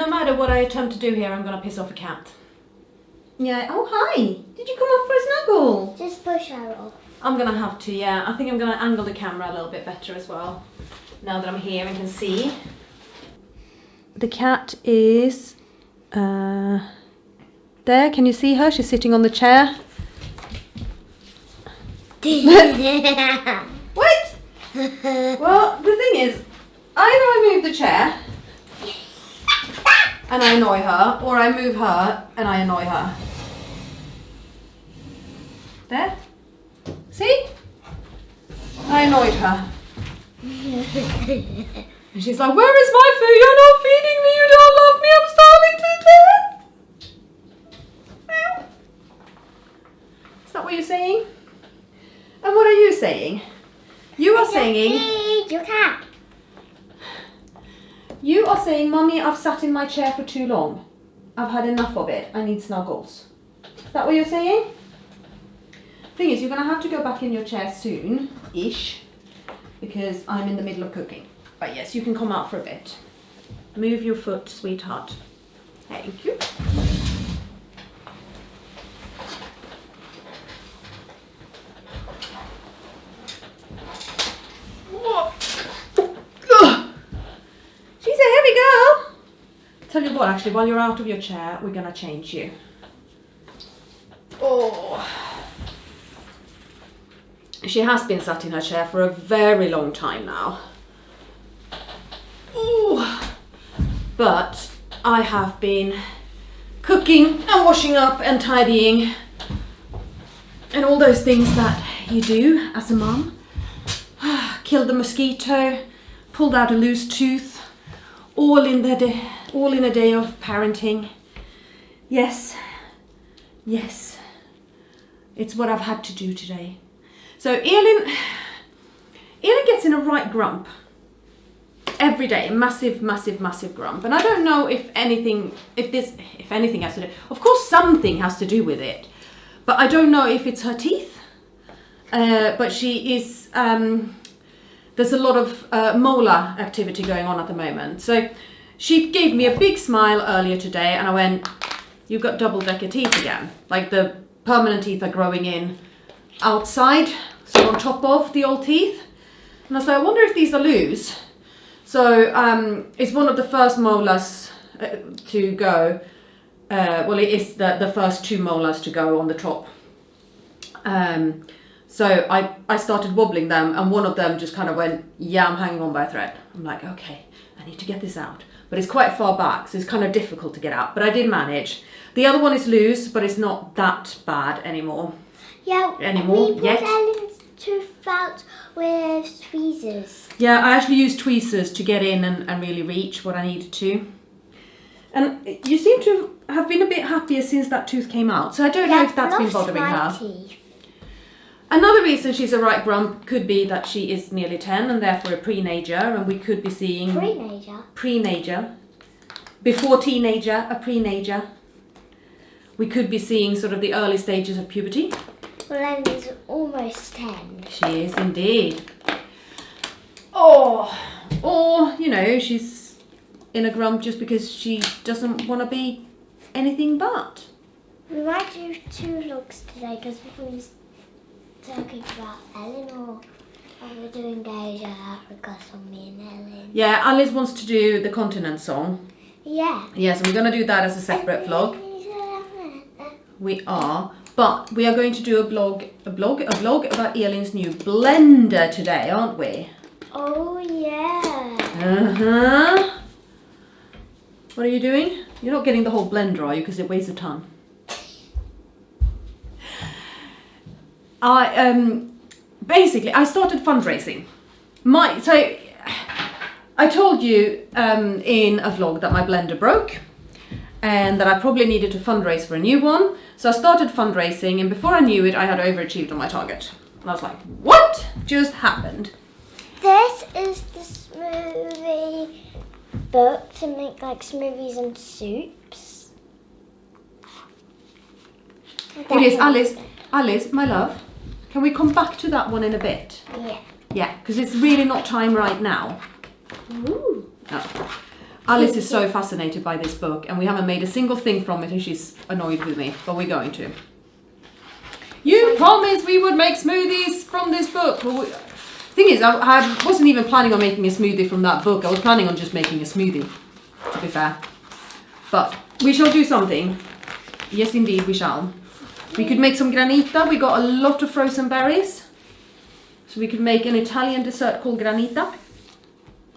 no matter what I attempt to do here, I'm gonna piss off a cat. Yeah, oh hi! Did you come up for a snuggle? Just push her off. I'm gonna have to, yeah. I think I'm gonna angle the camera a little bit better as well, now that I'm here and can see. The cat is there, can you see her? She's sitting on the chair. What? Well, the thing is, either I move the chair and I annoy her, or I move her and I annoy her. There? See? I annoyed her. And she's like, where is my food? You're not feeding me, you don't love me, I'm starving to death. Is that what you're saying? And what are you saying? You are saying... You can't. You are saying, Mummy, I've sat in my chair for too long. I've had enough of it. I need snuggles. Is that what you're saying? Thing is, you're going to have to go back in your chair soon-ish, because I'm in the middle of cooking. But yes, you can come out for a bit. Move your foot, sweetheart. Thank you. She's a heavy girl. Tell you what, actually, while you're out of your chair, we're going to change you. Oh. She has been sat in her chair for a very long time now. Ooh. But I have been cooking and washing up and tidying and all those things that you do as a mum. Killed the mosquito, pulled out a loose tooth, all in a day of parenting. Yes, yes, it's what I've had to do today. So Elin gets in a right grump every day, massive grump. And I don't know if anything has to do, of course something has to do with it, but I don't know if it's her teeth. But she is, there's a lot of molar activity going on at the moment. So she gave me a big smile earlier today and I went, you've got double-decker teeth again. Like the permanent teeth are growing in outside, so on top of the old teeth. And I was like, I wonder if these are loose. So it's one of the first molars to go. Well, it is the first two molars to go on the top. So I started wobbling them and one of them just kind of went, yeah, I'm hanging on by a thread. I'm like, okay, I need to get this out. But it's quite far back, so it's kind of difficult to get out. But I did manage. The other one is loose, but it's not that bad anymore. Yeah, anymore we put Elin's tooth out with tweezers. Yeah, I actually used tweezers to get in and really reach what I needed to. And you seem to have been a bit happier since that tooth came out. So I don't know if that's been bothering her. Teeth. Another reason she's a right grump could be that she is nearly 10 and therefore a pre-nager, and we could be seeing... Pre-nager. Before teenager, a pre-nager. We could be seeing sort of the early stages of puberty. Well, Elin's almost 10. She is indeed. Oh, or, you know, she's in a grump just because she doesn't want to be anything but. We might do 2 vlogs today because we're talking about Elin, or we're doing Deja Africa on me and Elin. Yeah, Alice wants to do the continent song. Yeah. Yes, we're going to do that as a separate vlog. We are. But we are going to do a vlog about Elin's new blender today, aren't we? Oh, yeah. Uh-huh. What are you doing? You're not getting the whole blender, are you? Because it weighs a ton. Basically, I started fundraising. So I told you in a vlog that my blender broke and that I probably needed to fundraise for a new one. So I started fundraising, and before I knew it, I had overachieved on my target. And I was like, what just happened? This is the smoothie book to make like smoothies and soups. It is, Alice, my love, can we come back to that one in a bit? Yeah. Yeah, because it's really not time right now. Ooh. Oh. Alice is so fascinated by this book, and we haven't made a single thing from it, and she's annoyed with me, but we're going to. You promised we would make smoothies from this book. Well, thing is, I wasn't even planning on making a smoothie from that book. I was planning on just making a smoothie, to be fair. But we shall do something. Yes, indeed, we shall. We could make some granita. We got a lot of frozen berries. So we could make an Italian dessert called granita.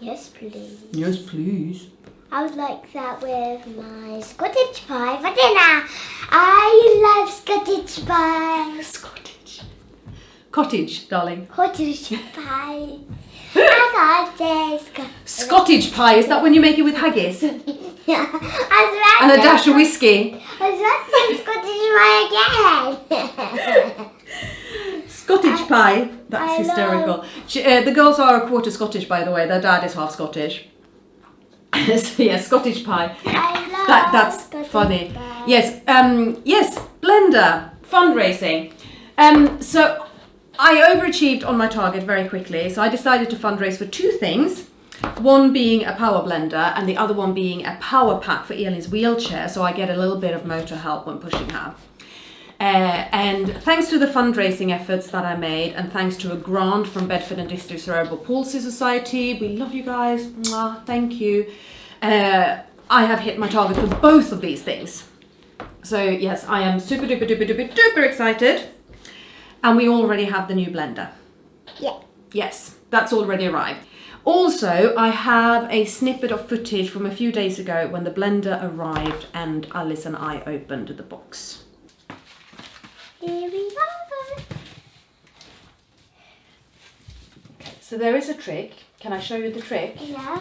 Yes, please. Yes, please. I would like that with my Scottish pie for dinner. I love Scottish pie. Scottish. Cottage, darling. Cottage pie. I got Scottish pie, is that when you make it with haggis? Yeah. And a dash of whiskey. I was Scottish pie again. Scottish pie. That's hysterical. The girls are a quarter Scottish, by the way. Their dad is half Scottish. So yeah, Scottish pie. That's Scottish funny. pie. Yes. Yes. Blender fundraising. So I overachieved on my target very quickly. So I decided to fundraise for two things. One being a power blender, and the other one being a power pack for Elin's wheelchair, so I get a little bit of motor help when pushing her. And thanks to the fundraising efforts that I made, and thanks to a grant from Bedford and District Cerebral Palsy Society, we love you guys, mwah, thank you, I have hit my target for both of these things. So yes, I am super duper duper duper duper excited, and we already have the new blender. Yeah. Yes, that's already arrived. Also, I have a snippet of footage from a few days ago when the blender arrived and Alice and I opened the box. Here we go. So there is a trick. Can I show you the trick? Yeah.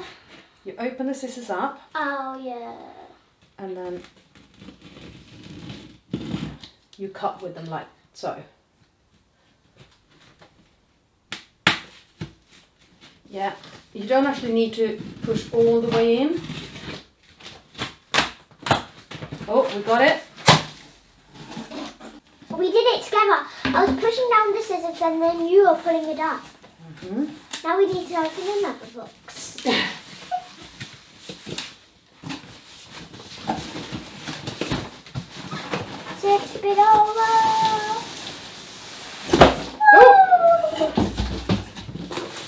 You open the scissors up Oh, yeah. and then you cut with them like so. Yeah, you don't actually need to push all the way in. Oh, we got it. We did it together. I was pushing down the scissors and then you were pulling it up. Mm-hmm. Now we need to open another box. Tip it over. Oh!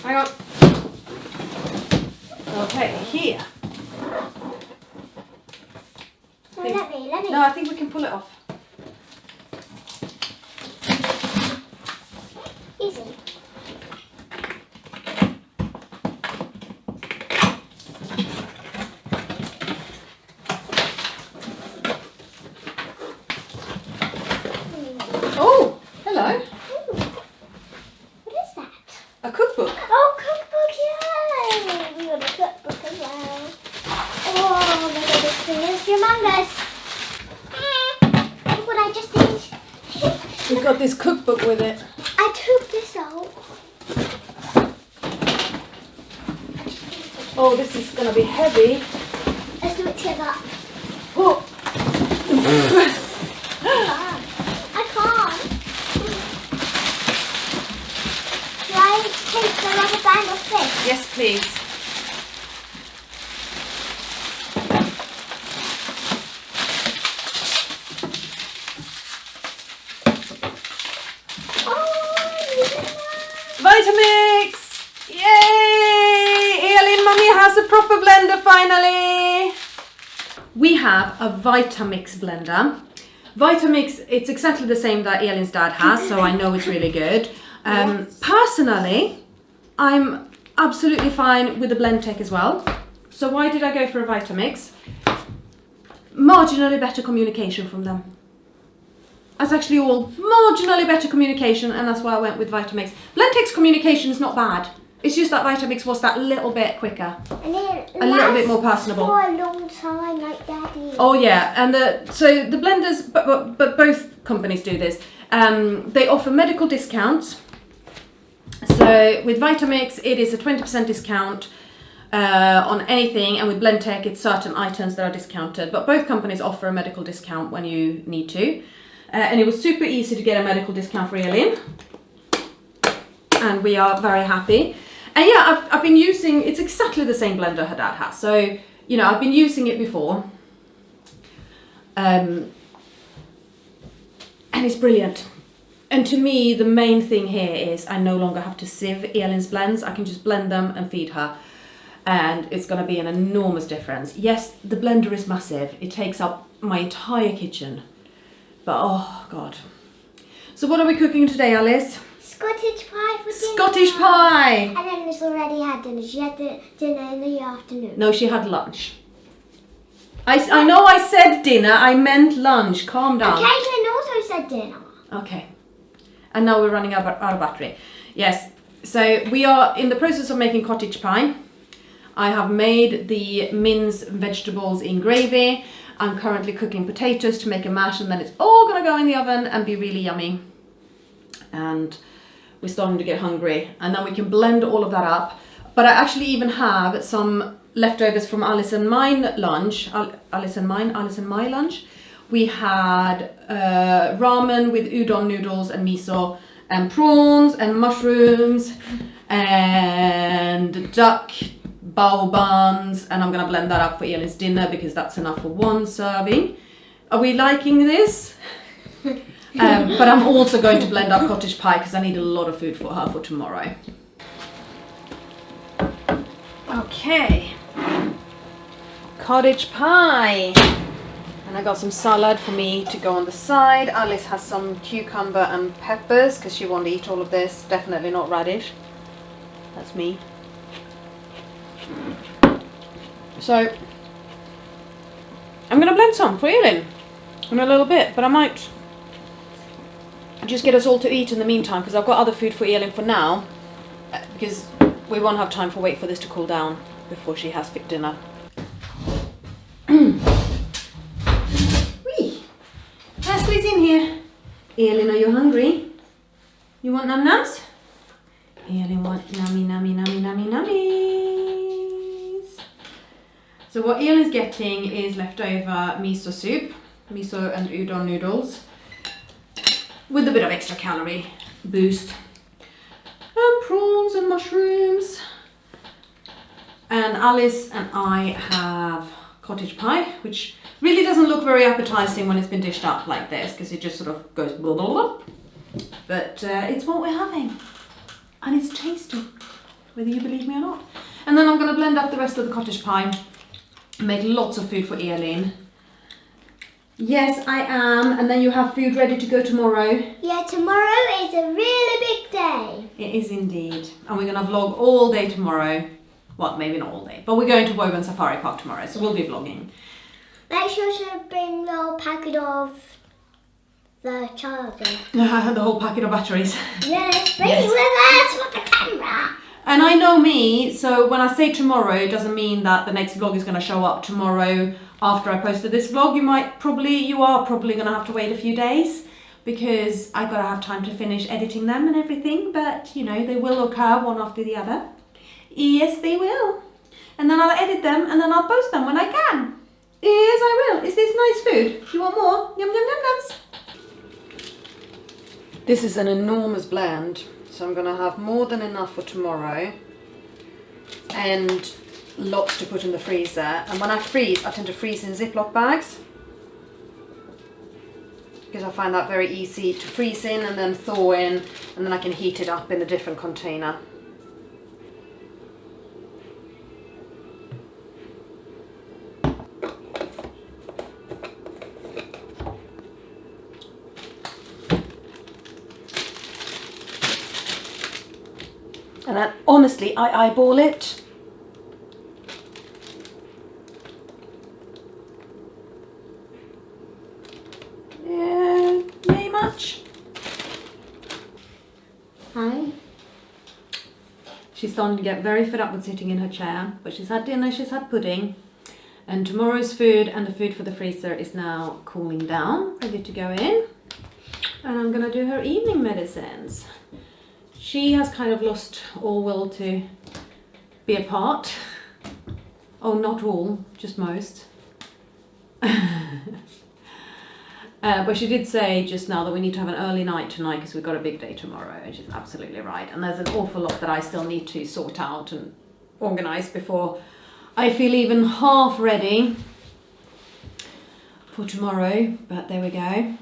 Hang on. Okay, here. No, let me. No, I think we can pull it off. Easy. Oh, hello. Ooh. What is that? A cookbook. Oh, cookbook, yay! We got a cookbook as well. Oh, my God, this thing is humongous. Look what I just did. We've got this cookbook with it. I took this out. Oh, this is going to be heavy. Let's do it together. Oh. I can't. Do I take the rubber band off this? Yes, please. Vitamix! Yay! Elin, Mummy has a proper blender finally! We have a Vitamix blender. Vitamix, it's exactly the same that Elin's dad has, so I know it's really good. Yes. Personally, I'm absolutely fine with the Blendtec as well. So why did I go for a Vitamix? Marginally better communication from them. That's actually all marginally better communication, and that's why I went with Vitamix. Blendtec's communication is not bad. It's just that Vitamix was that little bit quicker. And it A little bit more personable. for a long time, like Daddy. Oh yeah, and so the blenders, but both companies do this. They offer medical discounts. So with Vitamix, it is a 20% discount on anything, and with Blendtec, it's certain items that are discounted. But both companies offer a medical discount when you need to. And it was super easy to get a medical discount for Elin. And we are very happy. And yeah, I've been using, it's exactly the same blender her dad has. So you know, I've been using it before. And it's brilliant. And to me, the main thing here is I no longer have to sieve Elin's blends. I can just blend them and feed her. And it's going to be an enormous difference. Yes, the blender is massive. It takes up my entire kitchen. But oh God. So what are we cooking today, Alice? Scottish pie for dinner. Scottish pie! And then Miss already had dinner. She had the dinner in the afternoon. No, she had lunch. I know I said dinner, I meant lunch. Calm down. Okay, Caitlin also said dinner. Okay. And now we're running out of battery. Yes, so we are in the process of making cottage pie. I have made the minced vegetables in gravy. I'm currently cooking potatoes to make a mash, and then it's all gonna go in the oven and be really yummy. And we're starting to get hungry. And then we can blend all of that up. But I actually even have some leftovers from Alice and my lunch. Alice and my lunch. We had ramen with udon noodles and miso and prawns and mushrooms and duck bao buns, and I'm gonna blend that up for Elin's dinner because that's enough for one serving. Are we liking this? But I'm also going to blend up cottage pie because I need a lot of food for her for tomorrow. Okay, cottage pie. And I got some salad for me to go on the side. Alice has some cucumber and peppers because she won't eat all of this. Definitely not radish. That's me. So I'm gonna blend some for Elin in a little bit, but I might just get us all to eat in the meantime because I've got other food for Elin for now because we won't have time for wait for this to cool down before she has dinner. Let's squeeze in here. Elin, are you hungry? You want num-nums? Elin want nummy, nummy, nummy, nummy, nummies. So what Elin's getting is leftover miso soup, miso and udon noodles, with a bit of extra calorie boost. And prawns and mushrooms. And Alice and I have cottage pie, which really doesn't look very appetizing when it's been dished up like this, because it just sort of goes blah, blah, blah. But it's what we're having. And it's tasty, whether you believe me or not. And then I'm going to blend up the rest of the cottage pie and make lots of food for Elin. Yes, I am. And then you have food ready to go tomorrow. Yeah, tomorrow is a really big day. It is indeed. And we're going to vlog all day tomorrow. Well, maybe not all day, but we're going to Woburn Safari Park tomorrow, so we'll be vlogging. Make sure to bring the whole packet of the charger. The whole packet of batteries. Yes, bring it with us for the camera. And I know me, so when I say tomorrow, it doesn't mean that the next vlog is going to show up tomorrow after I posted this vlog. You are probably going to have to wait a few days because I got to have time to finish editing them and everything, but you know, they will occur one after the other. Yes, they will. And then I'll edit them and then I'll post them when I can. Yes, I will. Is this nice food? You want more? Yum, yum, yum, yums. This is an enormous blend, so I'm going to have more than enough for tomorrow and lots to put in the freezer. And when I freeze, I tend to freeze in Ziploc bags because I find that very easy to freeze in and then thaw in, and then I can heat it up in a different container. And then, honestly, I eyeball it. Yeah, very much. Hi. She's starting to get very fed up with sitting in her chair, but she's had dinner, she's had pudding. And tomorrow's food and the food for the freezer is now cooling down, ready to go in. And I'm gonna do her evening medicines. She has kind of lost all will to be apart. Oh, not all, just most. But she did say just now that we need to have an early night tonight because we've got a big day tomorrow, and she's absolutely right. And there's an awful lot that I still need to sort out and organise before I feel even half ready for tomorrow, but there we go.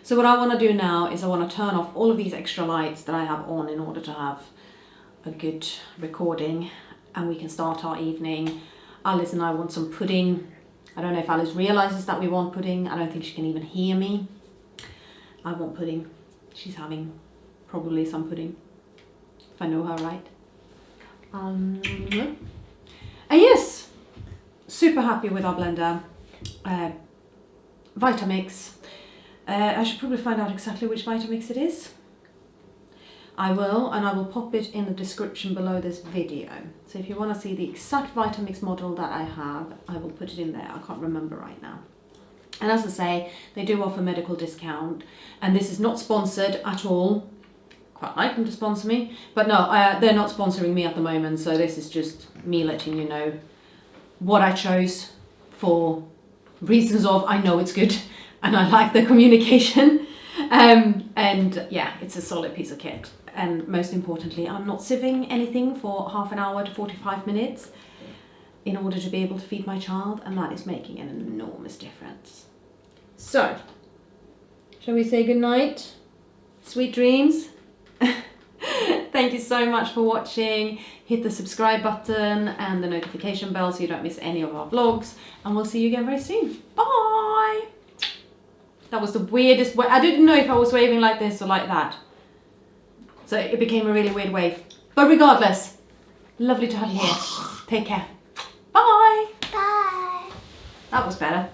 So what I want to do now is I want to turn off all of these extra lights that I have on in order to have a good recording, and we can start our evening. Alice and I want some pudding. I don't know if Alice realises that we want pudding. I don't think she can even hear me. I want pudding. She's having probably some pudding, if I know her right. And yes, super happy with our blender. Vitamix. I should probably find out exactly which Vitamix it is. I will, and I will pop it in the description below this video. So if you want to see the exact Vitamix model that I have, I will put it in there. I can't remember right now. And as I say, they do offer medical discount, and this is not sponsored at all. Quite like them to sponsor me, but no, they're not sponsoring me at the moment, so this is just me letting you know what I chose for reasons of I know it's good and I like the communication, and yeah, it's a solid piece of kit. And most importantly, I'm not sieving anything for half an hour to 45 minutes in order to be able to feed my child, and that is making an enormous difference. So, shall we say good night? Sweet dreams. Thank you so much for watching. Hit the subscribe button and the notification bell so you don't miss any of our vlogs, and we'll see you again very soon. Bye! That was the weirdest way. I didn't know if I was waving like this or like that, so it became a really weird wave. But regardless, lovely to have you here. Take care. Bye! Bye! That was better.